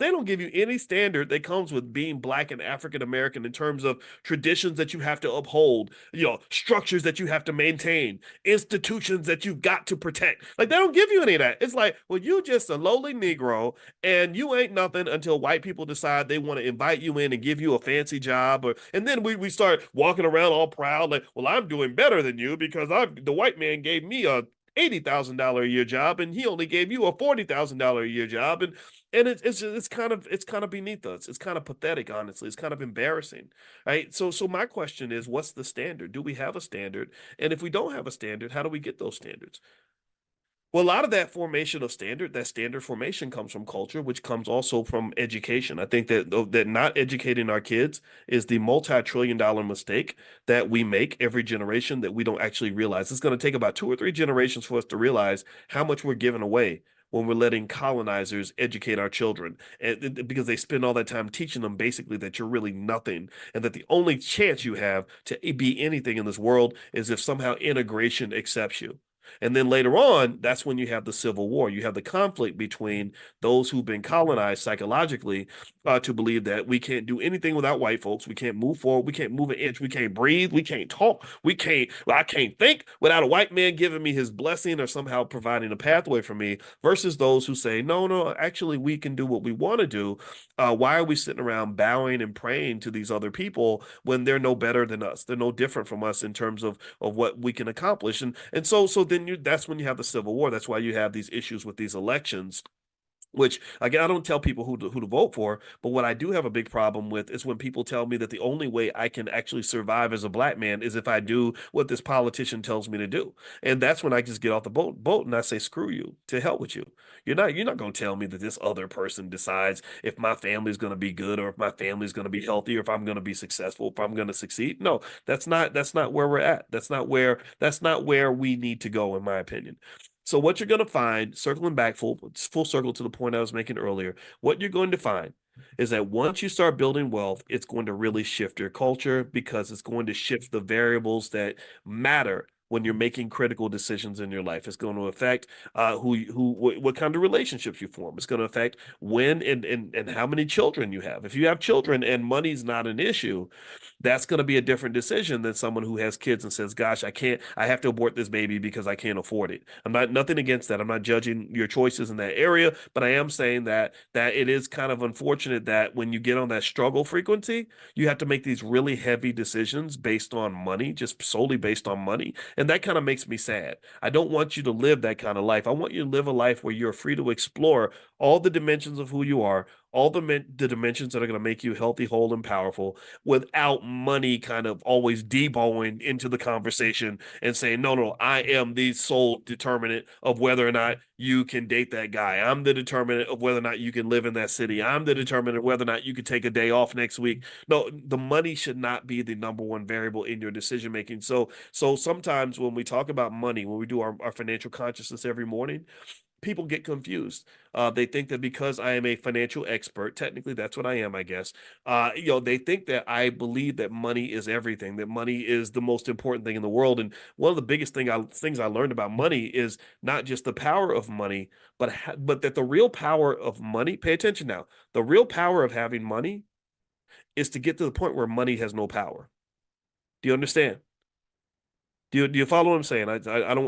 they don't give you any standard that comes with being Black and African American in terms of traditions that you have to uphold, structures that you have to maintain, institutions that you've got to protect. Like, they don't give you any of that. It's like, well, you just a lowly Negro and you ain't nothing until white people decide they want to invite you in and give you a fancy job. And then we start walking around all proud, like, well, I'm doing better than you because the white man gave me a $80,000 a year job and he only gave you a $40,000 a year job. And it's kind of beneath us. It's kind of pathetic, honestly. It's kind of embarrassing. Right. So my question is, what's the standard? Do we have a standard? And if we don't have a standard, how do we get those standards? Well, a lot of that standard formation comes from culture, which comes also from education. I think that not educating our kids is the multi-trillion-dollar mistake that we make every generation that we don't actually realize. It's going to take about 2 or 3 generations for us to realize how much we're giving away when we're letting colonizers educate our children, and because they spend all that time teaching them basically that you're really nothing, and that the only chance you have to be anything in this world is if somehow integration accepts you. And then later on, that's when you have the Civil War. You have the conflict between those who've been colonized psychologically to believe that we can't do anything without white folks. We can't move forward. We can't move an inch. We can't breathe. We can't talk. I can't think without a white man giving me his blessing or somehow providing a pathway for me, versus those who say, no, no, actually, we can do what we want to do. Why are we sitting around bowing and praying to these other people when they're no better than us? They're no different from us in terms of what we can accomplish. And so then that's when you have the Civil War. That's why you have these issues with these elections, which again, I don't tell people who to vote for, but what I do have a big problem with is when people tell me that the only way I can actually survive as a Black man is if I do what this politician tells me to do. And that's when I just get off the boat and I say, screw you, to hell with you. You're not going to tell me that this other person decides if my family's going to be good or if my family's going to be healthy or if I'm going to be successful, if I'm going to succeed. No, that's not where we're at. That's not where we need to go, in my opinion. So what you're going to find, circling back full circle to the point I was making earlier, what you're going to find is that once you start building wealth, it's going to really shift your culture, because it's going to shift the variables that matter when you're making critical decisions in your life. It's going to affect what kind of relationships you form. It's going to affect when and how many children you have. If you have children and money's not an issue, that's going to be a different decision than someone who has kids and says, gosh, I have to abort this baby because I can't afford it. I'm not, nothing against that. I'm not judging your choices in that area, but I am saying that it is kind of unfortunate that when you get on that struggle frequency, you have to make these really heavy decisions based on money, just solely based on money. And that kind of makes me sad. I don't want you to live that kind of life. I want you to live a life where you're free to explore all the dimensions of who you are, all the dimensions that are going to make you healthy, whole, and powerful, without money kind of always deboing into the conversation and saying, no, no, I am the sole determinant of whether or not you can date that guy. I'm the determinant of whether or not you can live in that city. I'm the determinant of whether or not you can take a day off next week. No, the money should not be the number one variable in your decision making. So sometimes when we talk about money, when we do our financial consciousness every morning, people get confused. They think that because I am a financial expert, technically that's what I am, I guess. They think that I believe that money is everything, that money is the most important thing in the world. And one of the biggest things I learned about money is not just the power of money, but that the real power of money. Pay attention now. The real power of having money is to get to the point where money has no power. Do you understand? Do you follow what I'm saying? I don't.